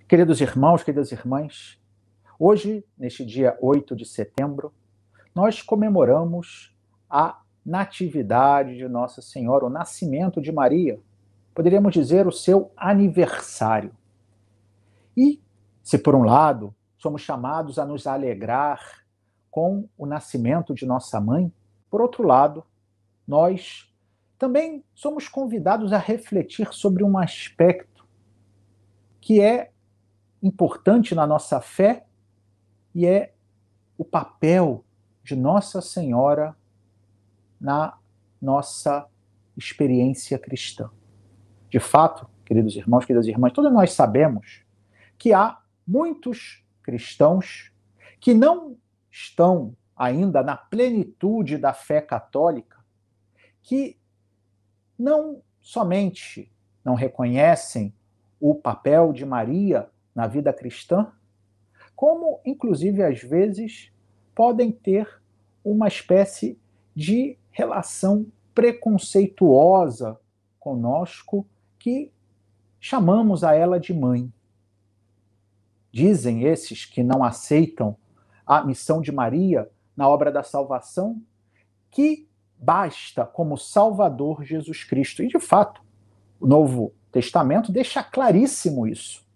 Queridos irmãos, queridas irmãs, hoje, neste dia 8 de setembro, nós comemoramos a natividade de Nossa Senhora, o nascimento de Maria, poderíamos dizer o seu aniversário. E, se por um lado somos chamados a nos alegrar com o nascimento de nossa mãe, por outro lado, nós também somos convidados a refletir sobre um aspecto que é importante na nossa fé e é o papel de Nossa Senhora na nossa experiência cristã. De fato, queridos irmãos, queridas irmãs, todos nós sabemos que há muitos cristãos que não estão ainda na plenitude da fé católica, que não somente não reconhecem o papel de Maria na vida cristã, como, inclusive, às vezes, podem ter uma espécie de relação preconceituosa conosco, que chamamos a ela de mãe. Dizem esses que não aceitam a missão de Maria na obra da salvação, que basta como Salvador Jesus Cristo. E, de fato, o Novo Testamento deixa claríssimo isso,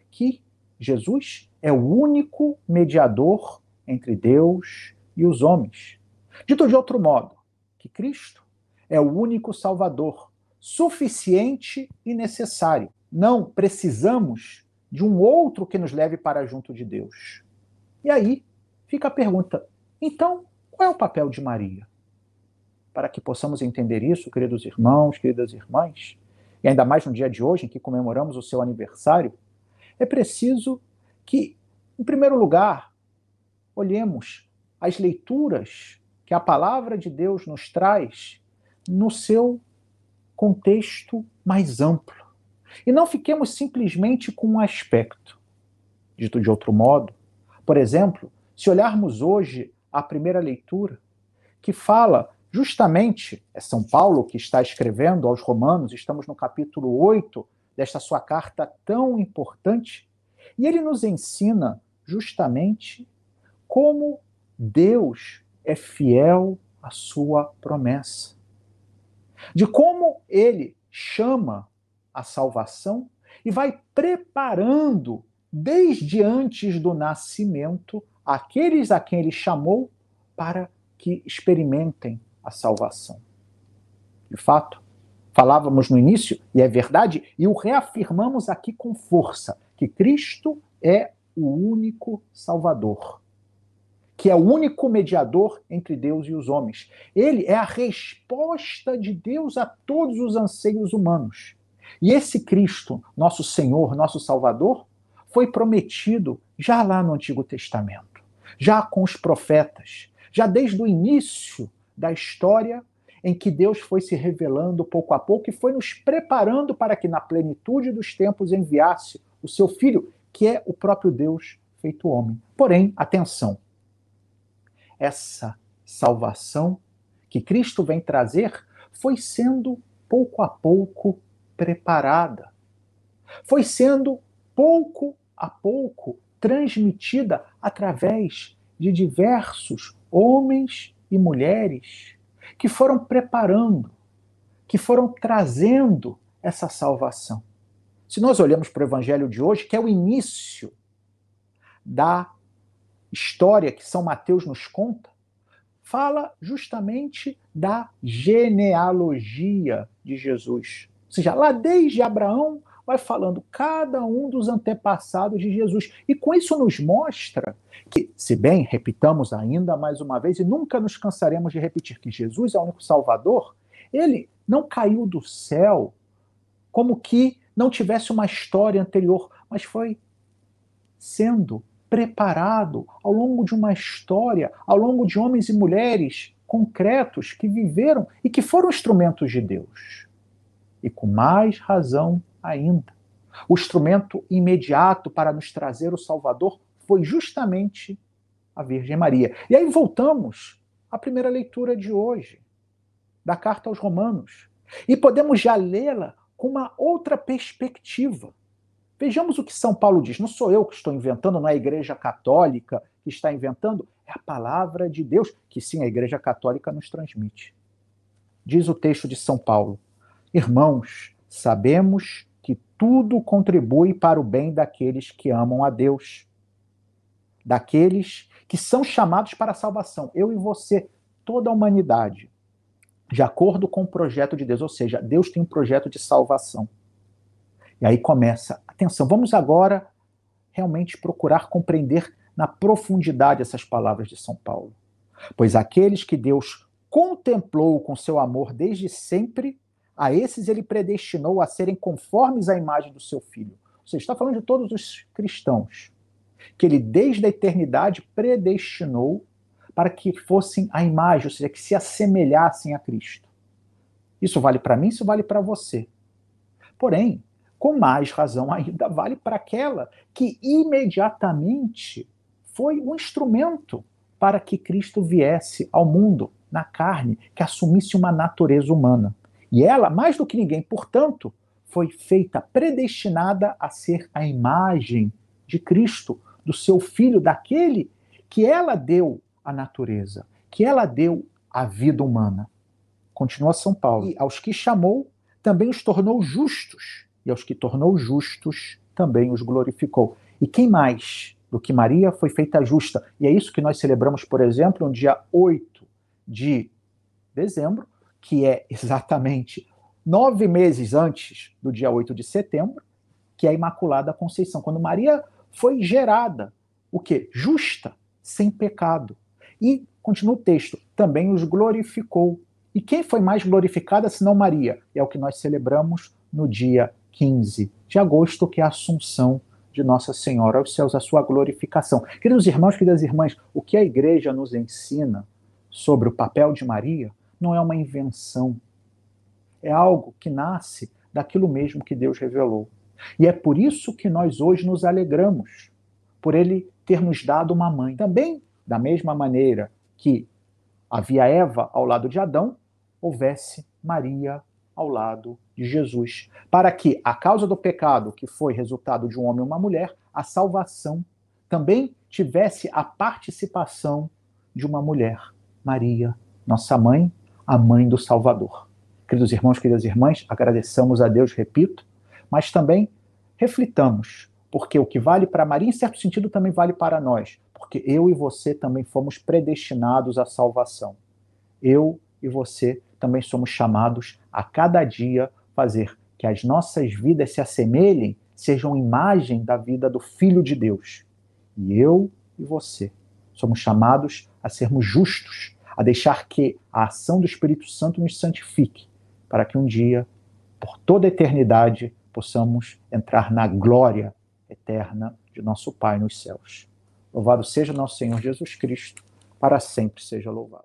que Jesus é o único mediador entre Deus e os homens. Dito de outro modo, que Cristo é o único Salvador, suficiente e necessário. Não precisamos de um outro que nos leve para junto de Deus. E aí fica a pergunta, então, qual é o papel de Maria? Para que possamos entender isso, queridos irmãos, queridas irmãs, e ainda mais no dia de hoje, em que comemoramos o seu aniversário, é preciso que, em primeiro lugar, olhemos as leituras que a palavra de Deus nos traz no seu contexto mais amplo. E não fiquemos simplesmente com um aspecto. Dito de outro modo, por exemplo, se olharmos hoje a primeira leitura, que fala justamente, é São Paulo que está escrevendo aos Romanos, estamos no capítulo 8 desta sua carta tão importante, e ele nos ensina justamente como Deus é fiel à sua promessa. De como ele chama a salvação e vai preparando, desde antes do nascimento, aqueles a quem ele chamou para que experimentem a salvação. De fato, falávamos no início, e é verdade, e o reafirmamos aqui com força, que Cristo é o único Salvador, que é o único mediador entre Deus e os homens. Ele é a resposta de Deus a todos os anseios humanos. E esse Cristo, nosso Senhor, nosso Salvador, foi prometido já lá no Antigo Testamento, já com os profetas, já desde o início da história, em que Deus foi se revelando pouco a pouco e foi nos preparando para que na plenitude dos tempos enviasse o seu Filho, que é o próprio Deus feito homem. Porém, atenção, essa salvação que Cristo vem trazer foi sendo pouco a pouco preparada, foi sendo pouco a pouco transmitida através de diversos homens e mulheres que foram preparando, que foram trazendo essa salvação. Se nós olhamos para o Evangelho de hoje, que é o início da história que São Mateus nos conta, fala justamente da genealogia de Jesus. Ou seja, lá desde Abraão, vai falando cada um dos antepassados de Jesus. E com isso nos mostra que, se bem, repitamos ainda mais uma vez, e nunca nos cansaremos de repetir que Jesus é o único Salvador, ele não caiu do céu como que não tivesse uma história anterior, mas foi sendo preparado ao longo de uma história, ao longo de homens e mulheres concretos que viveram e que foram instrumentos de Deus. E com mais razão ainda, o instrumento imediato para nos trazer o Salvador foi justamente a Virgem Maria. E aí voltamos à primeira leitura de hoje, da carta aos Romanos, e podemos já lê-la com uma outra perspectiva. Vejamos o que São Paulo diz. Não sou eu que estou inventando, não é a Igreja Católica que está inventando, é a palavra de Deus, que sim, a Igreja Católica nos transmite. Diz o texto de São Paulo: irmãos, sabemos que tudo contribui para o bem daqueles que amam a Deus, daqueles que são chamados para a salvação. Eu e você, toda a humanidade, de acordo com o projeto de Deus, ou seja, Deus tem um projeto de salvação. E aí começa, atenção, vamos agora realmente procurar compreender na profundidade essas palavras de São Paulo. Pois aqueles que Deus contemplou com seu amor desde sempre, a esses ele predestinou a serem conformes à imagem do seu Filho. Ou seja, está falando de todos os cristãos, que ele desde a eternidade predestinou para que fossem a imagem, ou seja, que se assemelhassem a Cristo. Isso vale para mim, isso vale para você. Porém, com mais razão ainda, vale para aquela que imediatamente foi um instrumento para que Cristo viesse ao mundo, na carne, que assumisse uma natureza humana. E ela, mais do que ninguém, portanto, foi feita, predestinada a ser a imagem de Cristo, do seu Filho, daquele que ela deu a natureza, que ela deu a vida humana. Continua São Paulo. E aos que chamou, também os tornou justos. E aos que tornou justos, também os glorificou. E quem mais do que Maria foi feita justa? E é isso que nós celebramos, por exemplo, no dia 8 de dezembro, que é exatamente 9 meses antes do dia 8 de setembro, que é a Imaculada Conceição. Quando Maria foi gerada, o quê? Justa, sem pecado. E, continua o texto, também os glorificou. E quem foi mais glorificada senão Maria? É o que nós celebramos no dia 15 de agosto, que é a Assunção de Nossa Senhora aos céus, a sua glorificação. Queridos irmãos, queridas irmãs, o que a Igreja nos ensina sobre o papel de Maria não é uma invenção. É algo que nasce daquilo mesmo que Deus revelou. E é por isso que nós hoje nos alegramos, por Ele ter nos dado uma mãe. Também, da mesma maneira que havia Eva ao lado de Adão, houvesse Maria ao lado de Jesus, para que, a causa do pecado, que foi resultado de um homem e uma mulher, a salvação também tivesse a participação de uma mulher, Maria, nossa mãe, a mãe do Salvador. Queridos irmãos, queridas irmãs, agradeçamos a Deus, repito, mas também reflitamos, porque o que vale para Maria, em certo sentido, também vale para nós, porque eu e você também fomos predestinados à salvação. Eu e você também somos chamados a cada dia fazer que as nossas vidas se assemelhem, sejam imagem da vida do Filho de Deus. E eu e você somos chamados a sermos justos, a deixar que a ação do Espírito Santo nos santifique, para que um dia, por toda a eternidade, possamos entrar na glória eterna de nosso Pai nos céus. Louvado seja nosso Senhor Jesus Cristo, para sempre seja louvado.